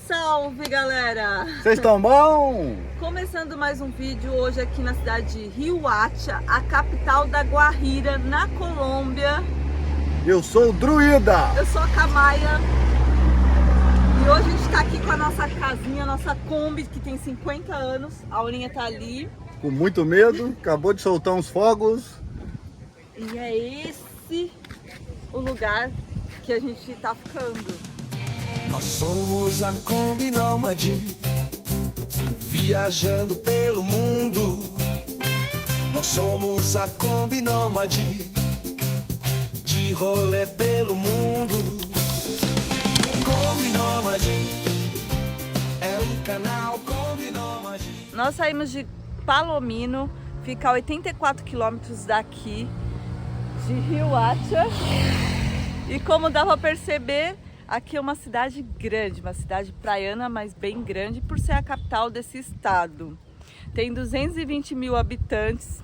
Salve, galera! Vocês estão bom? Começando mais um vídeo hoje aqui na cidade de Riohacha, a capital da Guajira, na Colômbia. Eu sou o Druida. Eu sou a Camaia. E hoje a gente tá aqui com a nossa casinha, a nossa Kombi, que tem 50 anos. A Aurinha tá ali. Com muito medo, acabou de soltar uns fogos. E é esse o lugar que a gente tá ficando. Nós somos a Kombi Nômade, viajando pelo mundo. Nós somos a Kombi Nômade, de rolê pelo mundo. Kombi Nômade, é o canal Kombi Nômade. Nós saímos de Palomino, fica a 84 quilômetros daqui, de Riohacha. E como dá pra perceber, aqui é uma cidade grande, uma cidade praiana, mas bem grande por ser a capital desse estado. Tem 220 mil habitantes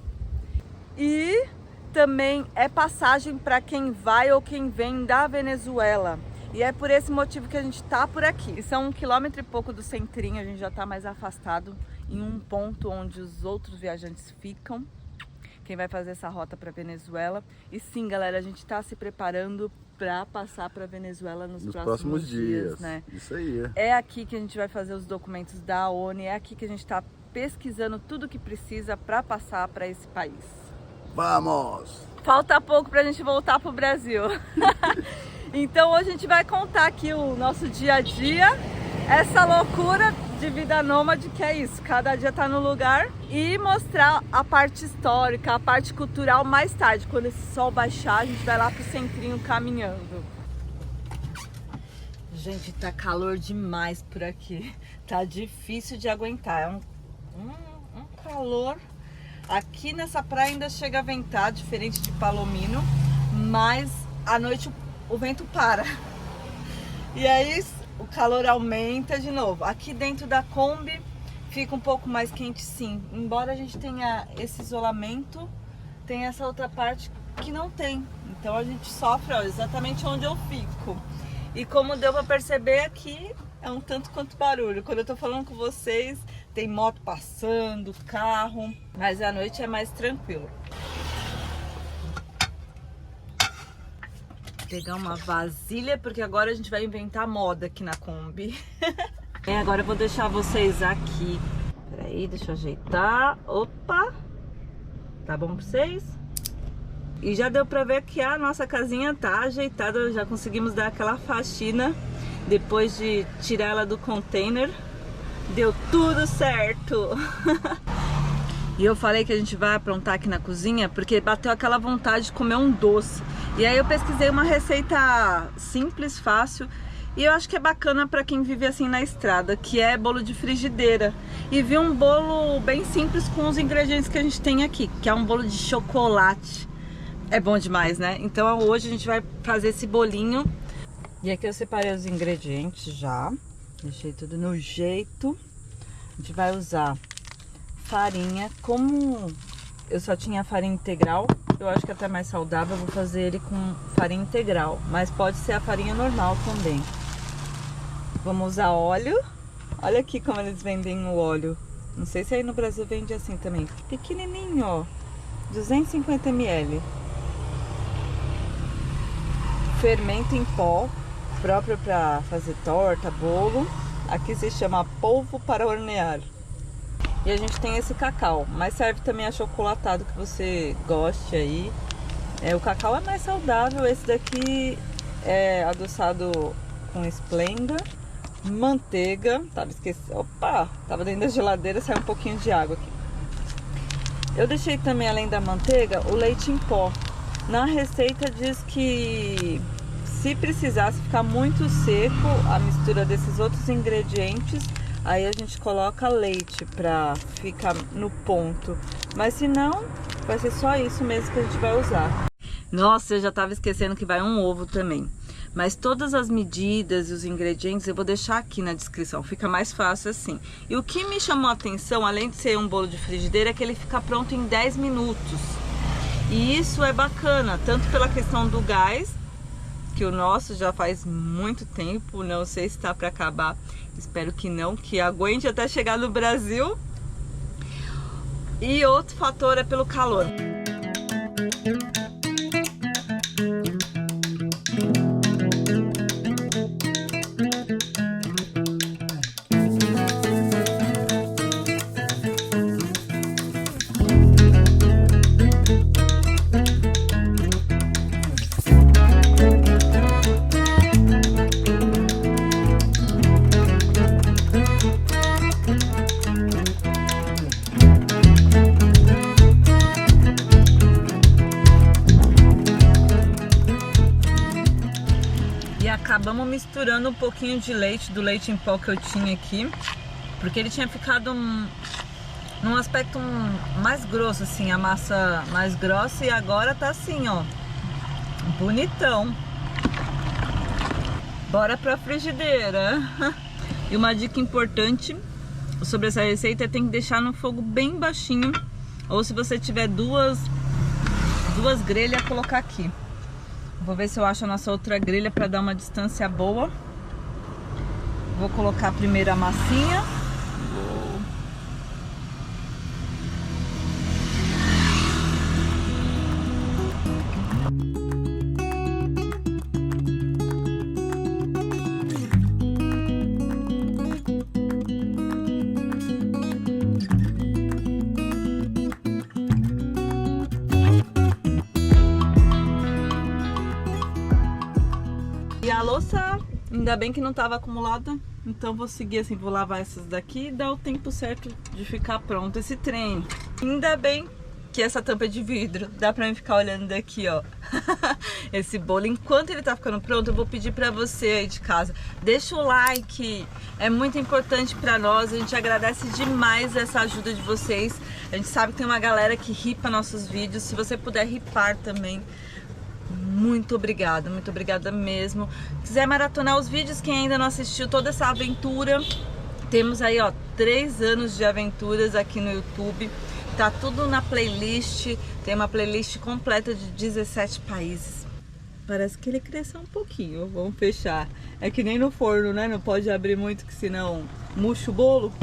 e também é passagem para quem vai ou quem vem da Venezuela. E é por esse motivo que a gente tá por aqui. E são 1 quilômetro e pouco do centrinho, a gente já tá mais afastado em um ponto onde os outros viajantes ficam. Quem vai fazer essa rota para Venezuela. E sim, galera, a gente está se preparando para passar para Venezuela nos próximos dias, né? Isso aí. É aqui que a gente vai fazer os documentos da ONU, é aqui que a gente está pesquisando tudo que precisa para passar para esse país. Vamos! Falta pouco para a gente voltar para o Brasil. Então hoje a gente vai contar aqui o nosso dia a dia, essa loucura de vida nômade que é isso, cada dia tá no lugar, e mostrar a parte histórica, a parte cultural mais tarde, quando esse sol baixar, a gente vai lá pro centrinho caminhando. Gente, tá calor demais por aqui, tá difícil de aguentar, é um calor. Aqui nessa praia ainda chega a ventar, diferente de Palomino, mas à noite o vento para. E aí o calor aumenta de novo. Aqui dentro da Kombi fica um pouco mais quente, sim. Embora a gente tenha esse isolamento, tem essa outra parte que não tem. Então a gente sofre, ó, exatamente onde eu fico. E como deu pra perceber aqui, é um tanto quanto barulho. Quando eu tô falando com vocês, tem moto passando, carro. Mas à noite é mais tranquilo. Pegar uma vasilha, porque agora a gente vai inventar moda aqui na Kombi. Agora eu vou deixar vocês aqui. Peraí, deixa eu ajeitar. Opa! Tá bom pra vocês? E já deu pra ver que a nossa casinha tá ajeitada. Já conseguimos dar aquela faxina depois de tirar ela do container. Deu tudo certo! E eu falei que a gente vai aprontar aqui na cozinha porque bateu aquela vontade de comer um doce. E aí eu pesquisei uma receita simples, fácil, e eu acho que é bacana para quem vive assim na estrada, que é bolo de frigideira. E vi um bolo bem simples com os ingredientes que a gente tem aqui, que é um bolo de chocolate. É bom demais, né? Então hoje a gente vai fazer esse bolinho. E aqui eu separei os ingredientes já, deixei tudo no jeito. A gente vai usar farinha, como eu só tinha farinha integral, eu acho que é até mais saudável, eu vou fazer ele com farinha integral, mas pode ser a farinha normal também. Vamos usar óleo, olha aqui como eles vendem o óleo, não sei se aí no Brasil vende assim também, pequenininho, ó, 250 ml. Fermento em pó, próprio para fazer torta, bolo, aqui se chama polvo para hornear. E a gente tem esse cacau, mas serve também achocolatado que você goste aí. O cacau é mais saudável, esse daqui é adoçado com Splenda. Manteiga, tava esquecendo, opa, tava dentro da geladeira, saiu um pouquinho de água aqui. Eu deixei também, além da manteiga, o leite em pó. Na receita diz que se precisasse ficar muito seco a mistura desses outros ingredientes, aí a gente coloca leite pra ficar no ponto. Mas se não, vai ser só isso mesmo que a gente vai usar. Nossa, eu já tava esquecendo que vai um ovo também. Mas todas as medidas e os ingredientes eu vou deixar aqui na descrição, fica mais fácil assim. E o que me chamou a atenção, além de ser um bolo de frigideira, é que ele fica pronto em 10 minutos. E isso é bacana, tanto pela questão do gás, que o nosso já faz muito tempo, não sei se está para acabar, espero que não, que aguente até chegar no Brasil. E outro fator é pelo calor. Acabamos misturando um pouquinho de leite, do leite em pó que eu tinha aqui, porque ele tinha ficado num aspecto mais grosso, assim, a massa mais grossa, e agora tá assim, ó, bonitão. Bora pra frigideira. E uma dica importante sobre essa receita é tem que deixar no fogo bem baixinho, ou se você tiver duas grelhas, colocar aqui. Vou ver se eu acho a nossa outra grelha para dar uma distância boa. Vou colocar primeiro a massinha. E a louça, ainda bem que não estava acumulada, então vou seguir assim, vou lavar essas daqui e dar o tempo certo de ficar pronto esse trem. Ainda bem que essa tampa é de vidro, dá pra mim ficar olhando daqui, ó, esse bolo. Enquanto ele tá ficando pronto, eu vou pedir pra você aí de casa, deixa o like, é muito importante pra nós, a gente agradece demais essa ajuda de vocês. A gente sabe que tem uma galera que ripa nossos vídeos, se você puder ripar também, muito obrigada mesmo. Quiser maratonar os vídeos, quem ainda não assistiu toda essa aventura, temos aí, ó, 3 anos de aventuras aqui no YouTube. Tá tudo na playlist, tem uma playlist completa de 17 países. Parece que ele cresceu um pouquinho, vamos fechar. É que nem no forno, né? Não pode abrir muito, que senão murcha o bolo.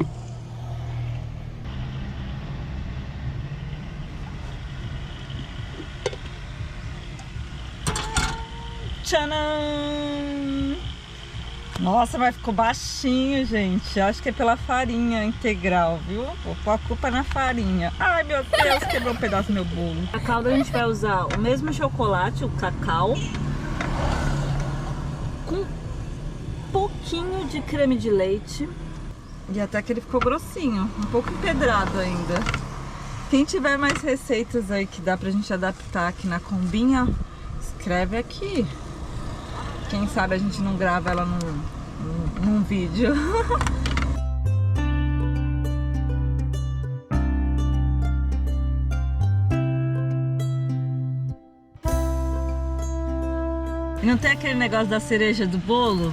Tcharam! Nossa, mas ficou baixinho, gente. Acho que é pela farinha integral, viu? Vou pôr a culpa na farinha. Ai, meu Deus, quebrou um pedaço do meu bolo. A calda a gente vai usar o mesmo chocolate, o cacau, com um pouquinho de creme de leite. E até que ele ficou grossinho, um pouco empedrado ainda. Quem tiver mais receitas aí que dá pra gente adaptar aqui na combinha, escreve aqui. Quem sabe a gente não grava ela num vídeo. E não tem aquele negócio da cereja do bolo?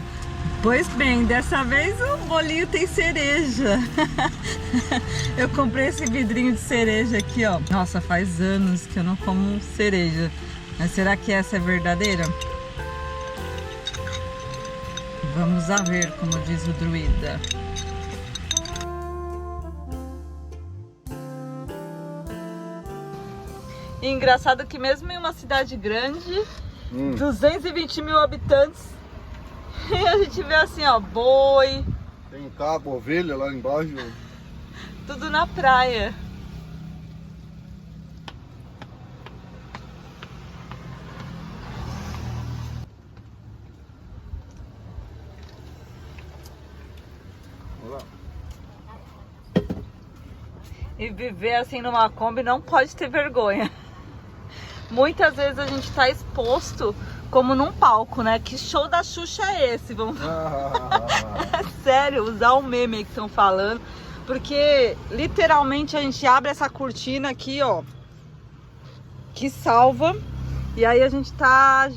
Pois bem, dessa vez o bolinho tem cereja. Eu comprei esse vidrinho de cereja aqui, ó. Nossa, faz anos que eu não como cereja. Mas será que essa é verdadeira? Vamos a ver, como diz o druida. E engraçado que mesmo em uma cidade grande, 220 mil habitantes, a gente vê assim, ó, boi. Tem cabo, ovelha lá embaixo. Tudo na praia. E viver assim numa Kombi não pode ter vergonha. Muitas vezes a gente tá exposto como num palco, né? Que show da Xuxa é esse? Vamos... É sério, usar o meme que estão falando. Porque literalmente a gente abre essa cortina aqui, ó, que salva. E aí a gente tá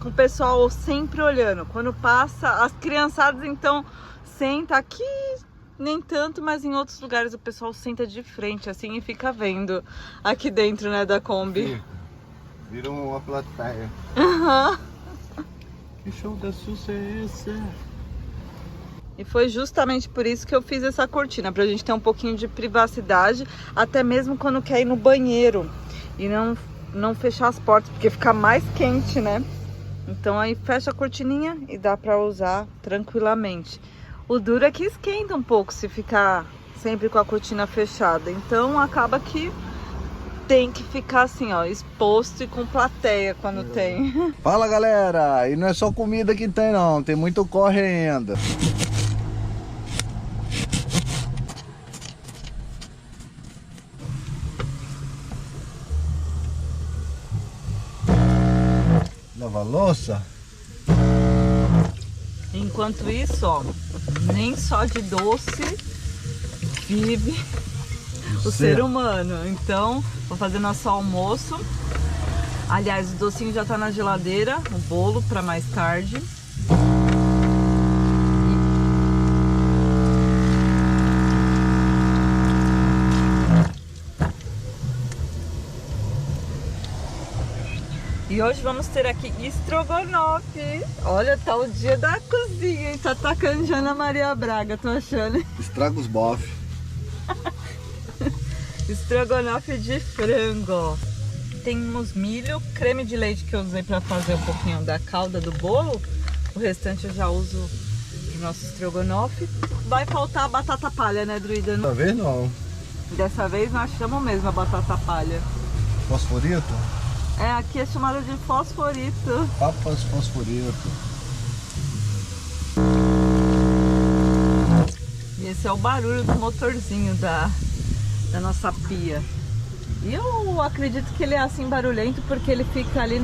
com o pessoal sempre olhando. Quando passa, as criançadas então senta aqui. Nem tanto, mas em outros lugares o pessoal senta de frente assim e fica vendo aqui dentro, né, da Kombi. Sim. Vira uma plateia. Uhum. Que show da sucesso. E foi justamente por isso que eu fiz essa cortina, pra gente ter um pouquinho de privacidade, até mesmo quando quer ir no banheiro. E não fechar as portas, porque fica mais quente, né? Então aí fecha a cortininha e dá pra usar tranquilamente. O duro é que esquenta um pouco se ficar sempre com a cortina fechada. Então acaba que tem que ficar assim, ó, exposto e com plateia quando tem. Fala, galera, e não é só comida que tem não, tem muito corre ainda. Lava louça? Enquanto isso, ó, nem só de doce vive o ser humano. Então, vou fazer nosso almoço. Aliás, o docinho já tá na geladeira, o bolo para mais tarde. E hoje vamos ter aqui estrogonofe. Olha, tá o dia da cozinha, hein? Tá atacando já na Maria Braga, tô achando. Estraga os bofes. Estrogonofe de frango. Temos milho, creme de leite que eu usei para fazer um pouquinho da calda do bolo. O restante eu já uso pro nosso estrogonofe. Vai faltar a batata palha, né, Druida? Dessa vez não. Dessa vez nós chamamos mesmo a batata palha. Fosforito? É, aqui é chamada de fosforito. Papas fosforito. E esse é o barulho do motorzinho da nossa pia. E eu acredito que ele é assim barulhento porque ele fica ali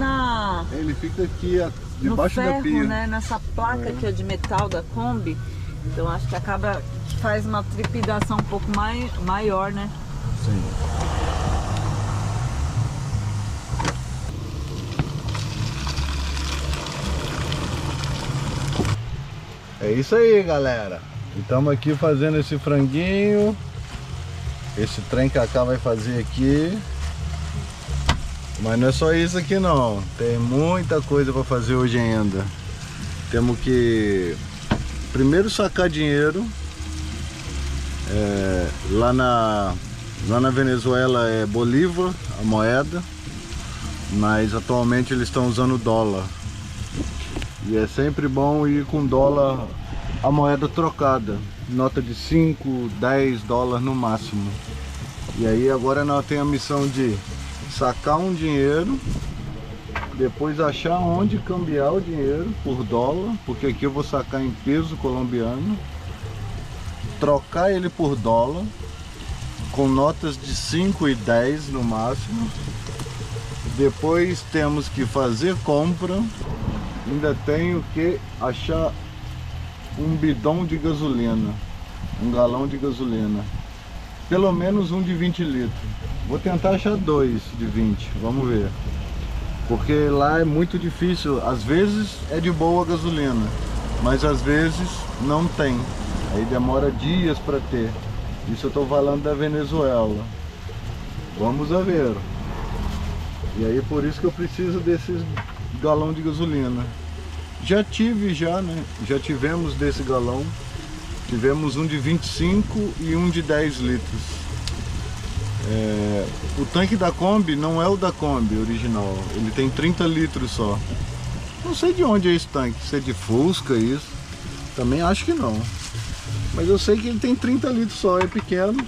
Ele fica aqui no debaixo ferro, da pia. né? Nessa placa aqui ó, de metal da Kombi. Então acho que acaba que faz uma trepidação um pouco maior, né? Sim. É isso aí, galera. Estamos aqui fazendo esse franguinho. Esse trem que a Cacá vai fazer aqui. Mas não é só isso aqui não. Tem muita coisa para fazer hoje ainda. Temos que primeiro sacar dinheiro. Lá na Venezuela é Bolívar a moeda. Mas atualmente eles estão usando dólar. E é sempre bom ir com dólar, a moeda trocada, nota de 5, 10 dólares no máximo. E aí agora nós temos a missão de sacar um dinheiro, depois achar onde cambiar o dinheiro por dólar, porque aqui eu vou sacar em peso colombiano, trocar ele por dólar, com notas de 5 e 10 no máximo. Depois temos que fazer compra. Ainda tenho que achar um bidão de gasolina, um galão de gasolina, pelo menos um de 20 litros. Vou tentar achar 2 de 20, vamos ver, porque lá é muito difícil. Às vezes é de boa a gasolina, mas às vezes não tem, aí demora dias para ter. Isso eu estou falando da Venezuela. Vamos a ver. E aí por isso que eu preciso desses galão de gasolina. Já tivemos desse galão. Tivemos um de 25 e um de 10 litros. O tanque da Kombi não é o da Kombi original. Ele tem 30 litros só. Não sei de onde é esse tanque. Se é de Fusca isso. Também acho que não. Mas eu sei que ele tem 30 litros só. É pequeno.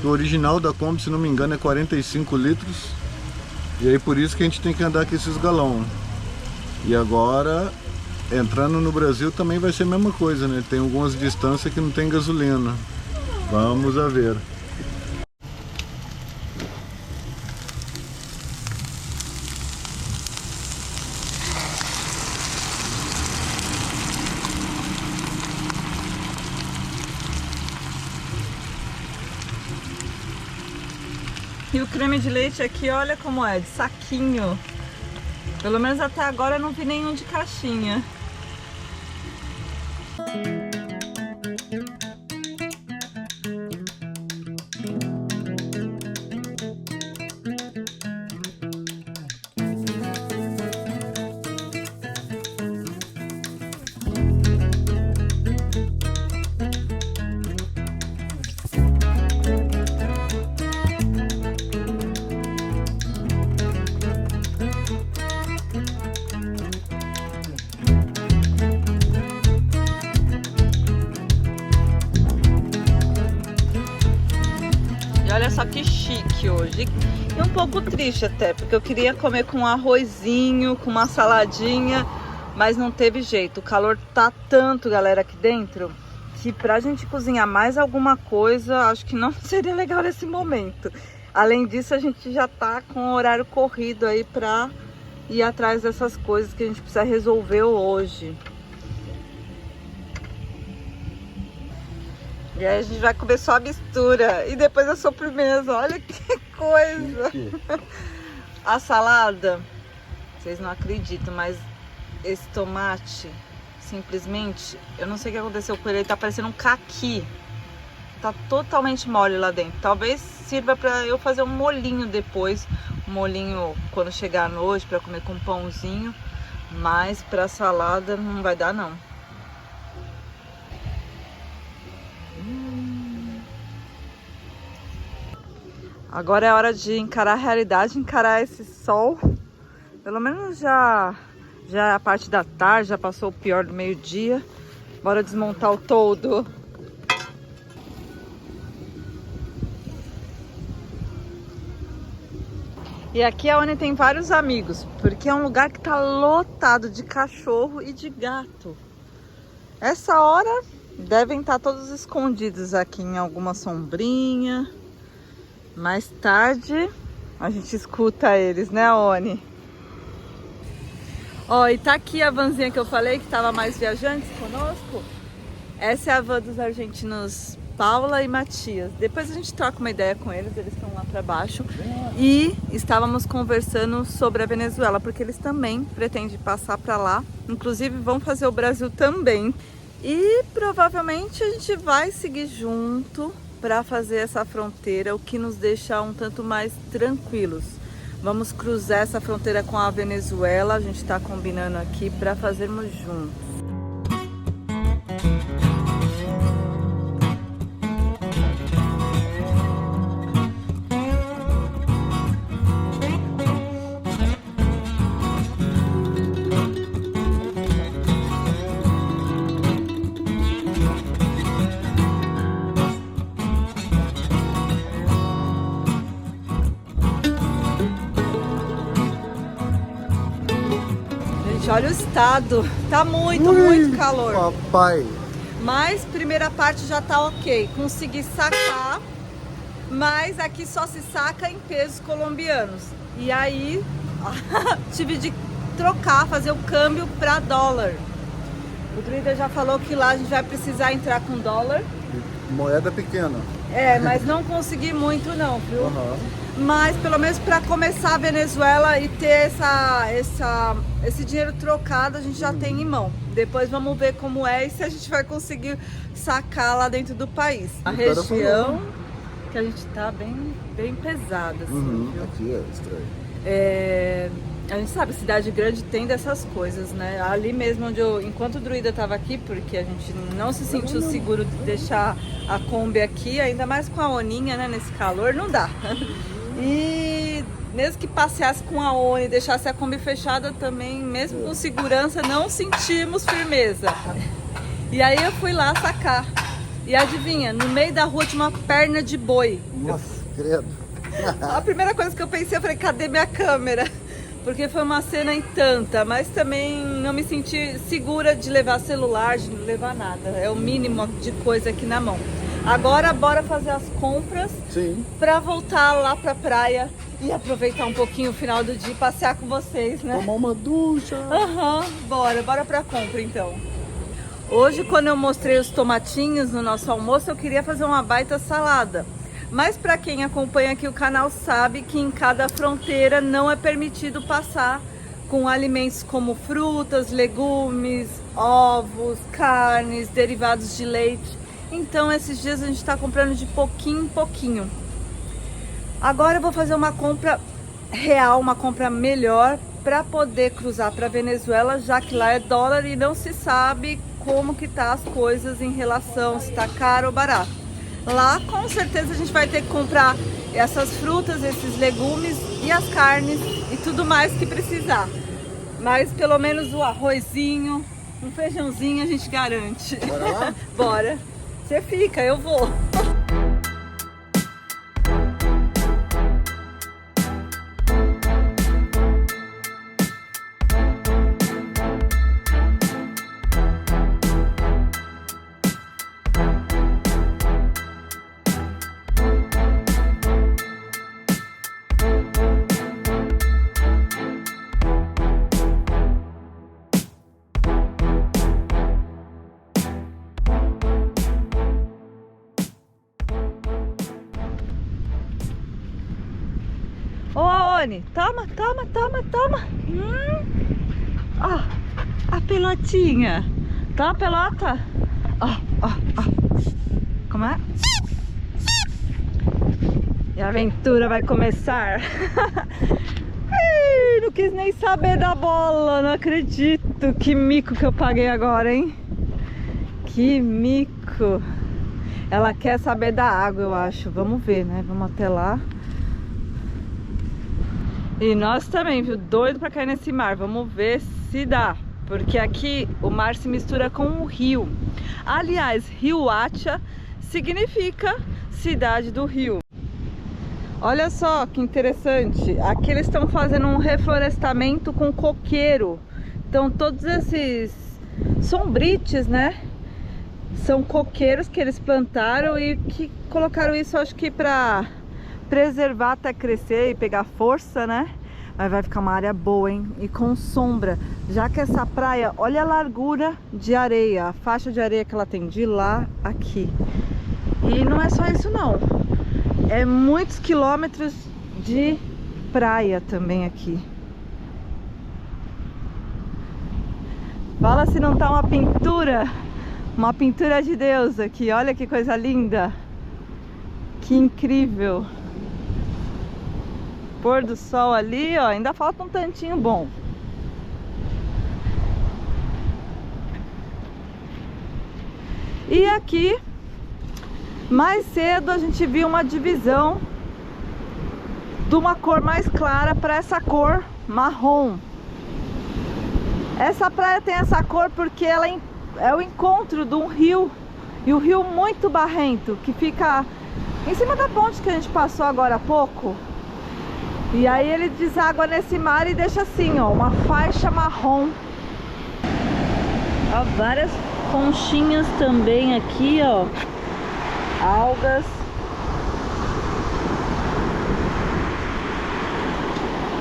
O original da Kombi, se não me engano, é 45 litros. E aí por isso que a gente tem que andar com esses galões. E agora, entrando no Brasil também vai ser a mesma coisa, né? Tem algumas distâncias que não tem gasolina. Vamos a ver. E o creme de leite aqui, olha como é, de saquinho. Pelo menos até agora eu não vi nenhum de caixinha. Olha só que chique hoje. E um pouco triste até, porque eu queria comer com um arrozinho, com uma saladinha, mas não teve jeito. O calor tá tanto, galera, aqui dentro, que pra gente cozinhar mais alguma coisa, acho que não seria legal nesse momento. Além disso, a gente já tá com o horário corrido aí pra ir atrás dessas coisas que a gente precisa resolver hoje. E aí a gente vai comer só a mistura e depois a sobremesa. Olha que coisa! A salada, vocês não acreditam, mas esse tomate, simplesmente, eu não sei o que aconteceu com ele, ele tá parecendo um caqui. Tá totalmente mole lá dentro. Talvez sirva pra eu fazer um molinho depois. Um molinho quando chegar à noite pra comer com pãozinho. Mas pra salada não vai dar não. Agora é hora de encarar a realidade, encarar esse sol. Pelo menos já é a parte da tarde, já passou o pior do meio-dia. Bora desmontar o toldo. E aqui é onde tem vários amigos, porque é um lugar que tá lotado de cachorro e de gato. Essa hora devem estar todos escondidos aqui em alguma sombrinha. Mais tarde a gente escuta eles, né, Oni? Ó, e tá aqui a vanzinha que eu falei que tava mais viajantes conosco. Essa é a van dos argentinos Paula e Matias. Depois a gente troca uma ideia com eles, eles estão lá para baixo. E estávamos conversando sobre a Venezuela, porque eles também pretendem passar para lá. Inclusive vão fazer o Brasil também. E provavelmente a gente vai seguir junto para fazer essa fronteira, o que nos deixa um tanto mais tranquilos. Vamos cruzar essa fronteira com a Venezuela, a gente está combinando aqui para fazermos juntos. Olha o estado, tá muito calor. Papai. Mas primeira parte já tá ok, consegui sacar, mas aqui só se saca em pesos colombianos. E aí tive de trocar, fazer o câmbio para dólar. O Druida já falou que lá a gente vai precisar entrar com dólar. Moeda pequena. É, mas não consegui muito não, viu? Uhum. Mas pelo menos para começar a Venezuela e ter esse dinheiro trocado, a gente já tem em mão. Depois vamos ver como é e se a gente vai conseguir sacar lá dentro do país. A região que a gente tá bem pesada, assim, viu? Aqui é estranho. A gente sabe, cidade grande tem dessas coisas, né? Ali mesmo onde enquanto o Druida tava aqui, porque a gente não se sentiu seguro de deixar a Kombi aqui, ainda mais com a Oninha, né? Nesse calor, não dá. E mesmo que passeasse com a Oni, deixasse a Kombi fechada também, mesmo com segurança, não sentimos firmeza. E aí eu fui lá sacar. E adivinha, no meio da rua tinha uma perna de boi. Nossa, credo. A primeira coisa que eu pensei, eu falei, cadê minha câmera? Porque foi uma cena em tanta, mas também não me senti segura de levar celular, de não levar nada. É o mínimo de coisa aqui na mão. Agora bora fazer as compras para voltar lá pra praia e aproveitar um pouquinho o final do dia e passear com vocês, né? Tomar uma ducha. Bora pra compra então. Hoje, quando eu mostrei os tomatinhos no nosso almoço, eu queria fazer uma baita salada. Mas para quem acompanha aqui o canal sabe que em cada fronteira não é permitido passar com alimentos como frutas, legumes, ovos, carnes, derivados de leite. Então esses dias a gente está comprando de pouquinho em pouquinho. Agora eu vou fazer uma compra real, uma compra melhor para poder cruzar para Venezuela, já que lá é dólar e não se sabe como que tá as coisas em relação se está caro ou barato. Lá com certeza a gente vai ter que comprar essas frutas, esses legumes e as carnes e tudo mais que precisar. Mas pelo menos o arrozinho, um feijãozinho a gente garante. Bora lá? Bora. Você fica, eu vou. Ô, Aone, toma, toma, toma, toma. Ó, a pelotinha. Toma a pelota. Ó, ó, ó. Como é? E a aventura vai começar. Ai, não quis nem saber da bola, não acredito. Que mico que eu paguei agora, hein? Que mico. Ela quer saber da água, eu acho. Vamos ver, né? Vamos até lá. E nós também, viu? Doido pra cair nesse mar. Vamos ver se dá. Porque aqui o mar se mistura com o rio. Aliás, Riacha significa cidade do rio. Olha só que interessante. Aqui eles estão fazendo um reflorestamento com coqueiro. Então todos esses sombrites, né? São coqueiros que eles plantaram e que colocaram isso, acho que pra preservar até crescer e pegar força, né? Mas vai ficar uma área boa, hein? E com sombra. Já que essa praia, olha a largura de areia, a faixa de areia que ela tem de lá a aqui. E não é só isso não. É muitos quilômetros de praia também aqui. Fala se não tá uma pintura de Deus aqui. Olha que coisa linda. Que incrível. Pôr do sol ali, ó. Ainda falta um tantinho bom. E aqui, mais cedo a gente viu uma divisão de uma cor mais clara para essa cor marrom. Essa praia tem essa cor porque ela é o encontro de um rio, e um rio muito barrento, que fica em cima da ponte que a gente passou agora há pouco. E aí ele deságua nesse mar e deixa assim, ó, uma faixa marrom. Ó, várias conchinhas também aqui, ó. Algas.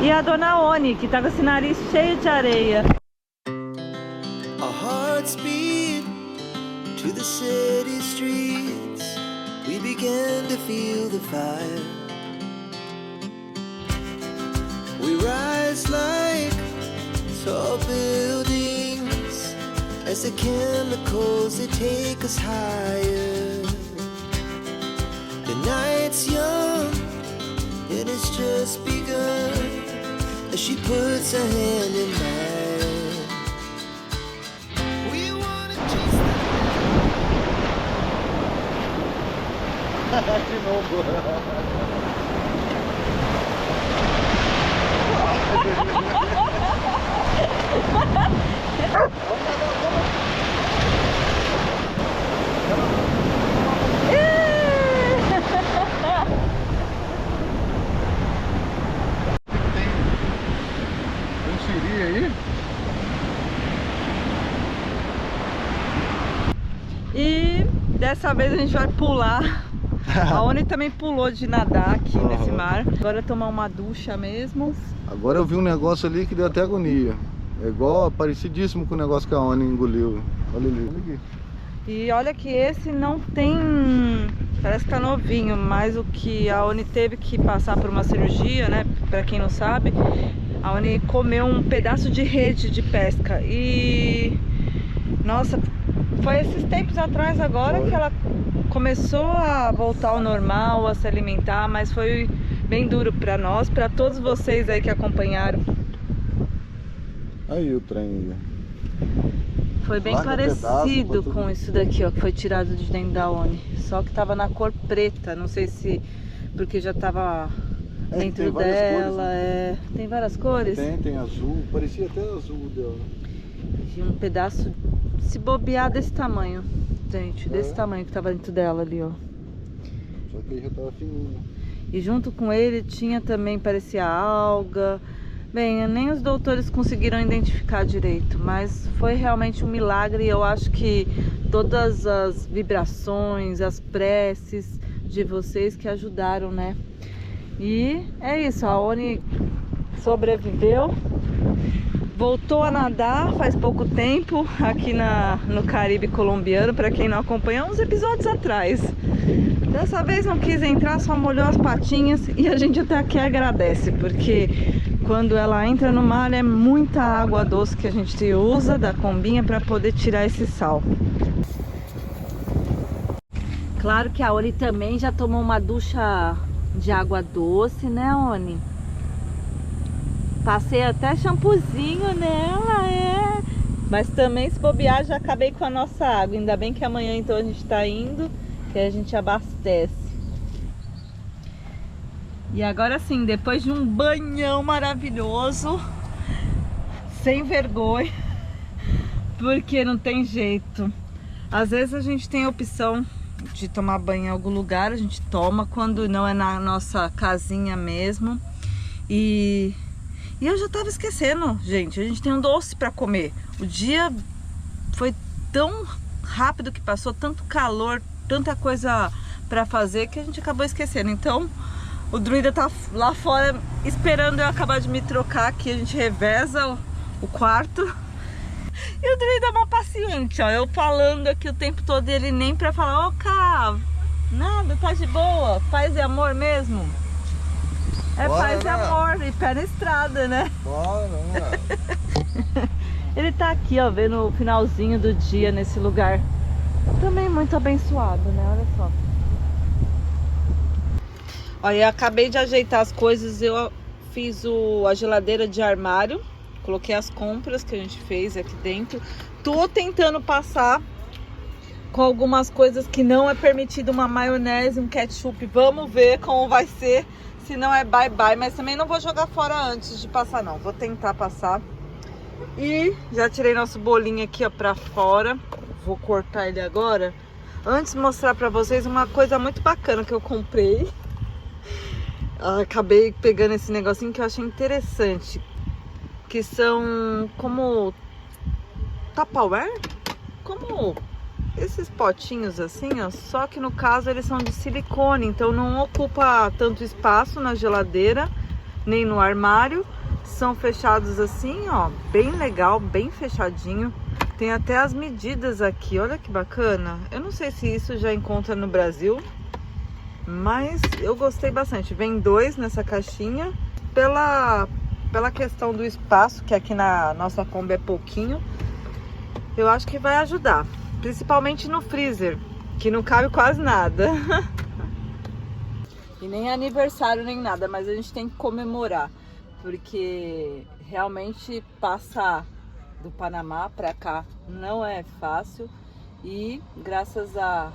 E a dona Oni, que tá com esse nariz cheio de areia. Our hearts beat to the city streets. We began to feel the fire. We rise like tall buildings as the chemicals they take us higher. The night's young and it's just begun as she puts her hand in mine. We wanna chase De novo. Tem um siri aí? E dessa vez a gente vai pular. A Oni também pulou de nadar aqui nesse mar. Agora tomar uma ducha mesmo. Agora eu vi um negócio ali que deu até agonia. É igual, parecidíssimo com o negócio que a Oni engoliu. Olha ali, olha aqui. E olha que esse não tem... Parece que tá novinho, mas o que a Oni teve que passar por uma cirurgia, né? Pra quem não sabe, a Oni comeu um pedaço de rede de pesca. E... Nossa, foi esses tempos atrás agora que ela começou a voltar ao normal, a se alimentar, mas foi bem duro pra nós, pra todos vocês aí que acompanharam. Aí o trem aí. Foi bem Larga parecido pedaço, com isso daqui, ó, que foi tirado de dentro da Oni. Só que tava na cor preta, não sei se porque já tava dentro tem várias dela. cores, né? Tem várias cores? Tem azul, parecia até azul dela. E um pedaço, se bobear, desse tamanho, gente, desse tamanho que tava dentro dela ali, ó. Só que aí já tava fininho. E junto com ele tinha também, parecia alga. Bem, nem os doutores conseguiram identificar direito, mas foi realmente um milagre. E eu acho que todas as vibrações, as preces de vocês que ajudaram, né? E é isso, a Oni sobreviveu. voltou a nadar faz pouco tempo aqui no Caribe colombiano, para quem não acompanhou uns episódios atrás. Dessa vez não quis entrar, só molhou as patinhas e a gente até aqui agradece, porque quando ela entra no mar é muita água doce que a gente usa da combinha para poder tirar esse sal. Claro que a Oni também já tomou uma ducha de água doce, né, Oni? Passei até shampoozinho nela, é. Mas também, se bobear, já acabei com a nossa água. Ainda bem que amanhã então a gente tá indo, que a gente abastece. E agora sim, depois de um banhão maravilhoso, sem vergonha, porque não tem jeito. Às vezes a gente tem a opção de tomar banho em algum lugar, a gente toma, quando não é na nossa casinha mesmo. E eu já tava esquecendo, gente, a gente tem um doce pra comer. O dia foi tão rápido que passou, tanto calor, tanta coisa pra fazer, que a gente acabou esquecendo. Então, o druida tá lá fora esperando eu acabar de me trocar aqui, a gente reveza o quarto. E o druida é mó paciente, ó, eu falando aqui o tempo todo e ele nem pra falar, ô, Cá, nada, tá de boa, paz e amor mesmo. É bora, paz e amor, e pé na estrada, né? Bora, Ele tá aqui, ó, vendo o finalzinho do dia nesse lugar. Também muito abençoado, né? Olha só. Olha, eu acabei de ajeitar as coisas, eu fiz a geladeira de armário. Coloquei as compras que a gente fez aqui dentro. Tô tentando passar com algumas coisas que não é permitido, uma maionese, um ketchup. Vamos ver como vai ser. Se não é bye bye, mas também não vou jogar fora antes de passar não. Vou tentar passar. E já tirei nosso bolinho aqui, ó, pra fora. Vou cortar ele agora. Antes de mostrar pra vocês uma coisa muito bacana que eu comprei. Acabei pegando esse negocinho que eu achei interessante. Que são como Tupperware? Como esses potinhos assim, ó. Só que no caso eles são de silicone, então não ocupa tanto espaço na geladeira, nem no armário. São fechados assim, ó, bem legal, bem fechadinho. Tem até as medidas aqui, olha que bacana. Eu não sei se isso já encontra no Brasil, mas eu gostei bastante. Vem 2 nessa caixinha, pela questão do espaço, que aqui na nossa Kombi é pouquinho. Eu acho que vai ajudar, principalmente no freezer, que não cabe quase nada. E nem é aniversário nem nada, mas a gente tem que comemorar, porque realmente passar do Panamá para cá não é fácil e graças à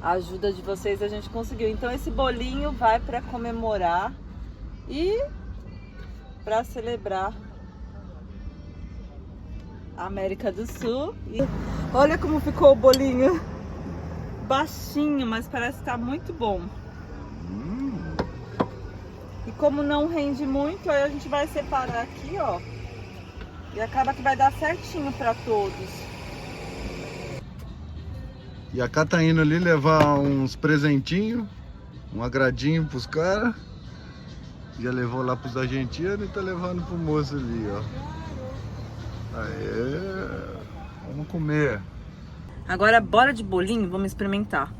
ajuda de vocês a gente conseguiu. Então esse bolinho vai para comemorar e para celebrar a América do Sul. E olha como ficou o bolinho, baixinho, mas parece que tá muito bom. E como não rende muito, aí a gente vai separar aqui, ó. E acaba que vai dar certinho para todos. E a Cá tá indo ali levar uns presentinhos, um agradinho pros caras. Já levou lá pros argentinos e tá levando pro moço ali, ó. Aê, vamos comer. Agora bora de bolinho, vamos experimentar.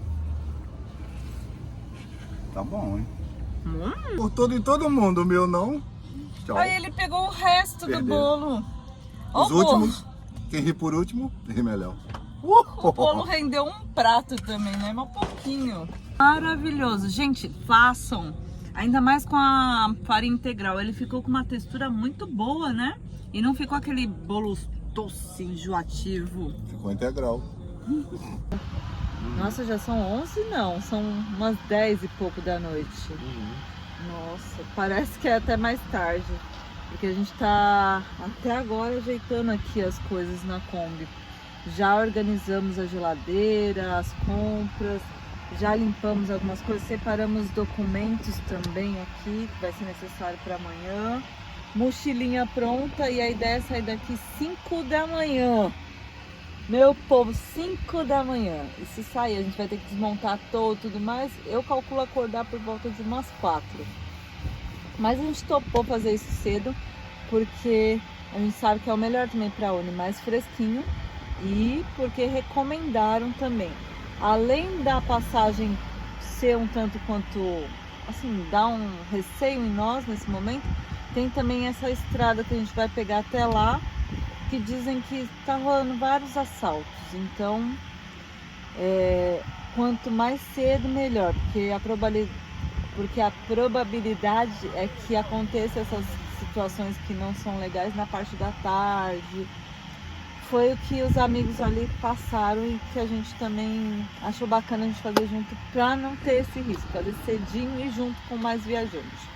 Tá bom, hein? Por todo mundo, o meu não. Tchau. Aí ele pegou o resto do bolo. Os últimos, quem ri por último, ri melhor. O bolo rendeu um prato também, né? Mas um pouquinho. Maravilhoso. Gente, façam. Ainda mais com a farinha integral. Ele ficou com uma textura muito boa, né? E não ficou aquele bolo doce, enjoativo. Ficou integral. Nossa, já são 11? Não, são umas 10 e pouco da noite. Nossa, parece que é até mais tarde. Porque a gente tá até agora ajeitando aqui as coisas na Kombi. Já organizamos a geladeira, as compras, já limpamos algumas coisas, separamos documentos também aqui, que vai ser necessário para amanhã. Mochilinha pronta e a ideia é sair daqui 5 da manhã. Meu povo, 5 da manhã. E se sair, a gente vai ter que desmontar todo e tudo mais. Eu calculo acordar por volta de umas 4. Mas a gente topou fazer isso cedo, porque A gente sabe que é o melhor também para Uni, mais fresquinho, e porque recomendaram também. Além da passagem ser um tanto quanto, assim, dá um receio em nós nesse momento, tem também essa estrada que a gente vai pegar até lá, que dizem que está rolando vários assaltos. Então, quanto mais cedo, melhor, porque a probabilidade é que aconteça essas situações que não são legais na parte da tarde. Foi o que os amigos ali passaram e que a gente também achou bacana a gente fazer junto para não ter esse risco, fazer cedinho e junto com mais viajantes.